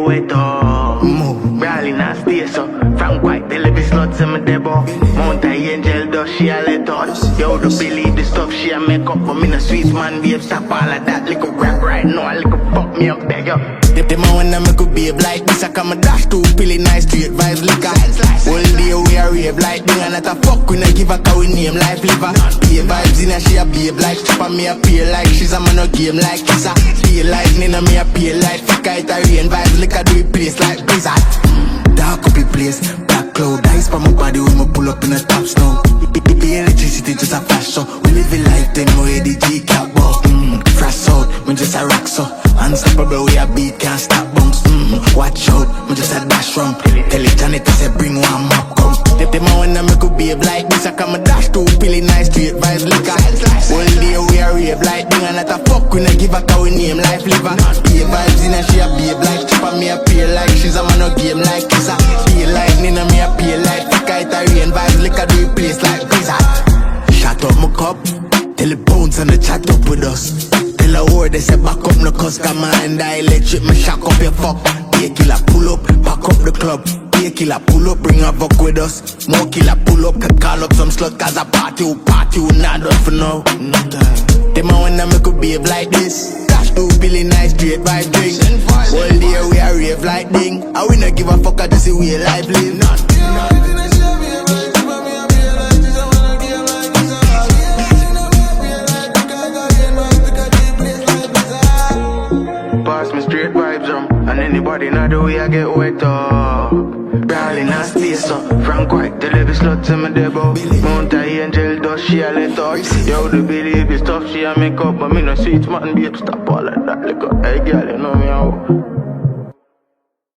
wet up. Brawling and stay so. Frank White, they live sluts in my debo. Mount Angel does she a let us. Yo, don't believe the stuff she a make up. But me no sweet man, babe, stop all of that. Little rap right now, little fuck me up there, yo. Them when I make a babe like this, I come a dash to pilly nice Str8 liquor. All day we a rave like thing, and not a fuck we not give a cow we name life liver. Pay Vybz in a she a babe like stripper, me a pay like she's a man no game like kissa. Pay lightning and me a pay like flicker, it a rain Vybz liquor do it place like blizzard. Dark up the place, black cloud ice for my body when me pull up in a top snow. The electricity just a flash so we live it like them where the G-cap walk. Fresh out, me just a rock so unstoppable we a beat can't stop bounce. Watch out, me just a dash from. Tell it Janet I say bring one map come. Them when I make a babe like this, I come a dash to pilly nice Str8 liquor. All day we a rave like thing, and not a fuck we not give a cow we name life liver. Pay Vybz in a she a babe like stripper, me a pay like she's a man no game like kissa. Pay lightning and me a pay like flicker, it a rain Vybz liquor do it place like blizzard. Shut up my cup, tell the bones and the chat up with us. Tell a word they say back up no cause come and I electric me shock up your fuck. Be a killer pull up, back up the club. Be a killer pull up, bring a fuck with us. More killer pull up, can call up some slut cause a party who not done for now. Them when I make a babe like this. Dash to Billy nice Str8 drink. All day we a rave like ding. I we not give a fuck I just see we a life live. Pass me straight vibes and anybody know the way I get wet up. Brawling and stay so. Frank White, the live sluts in my debo. Mount Angel does she a let us. Yo, the believe the stuff she a make up, but me no sweet man, babe, stop all of that. Look up, hey girl, you know me how.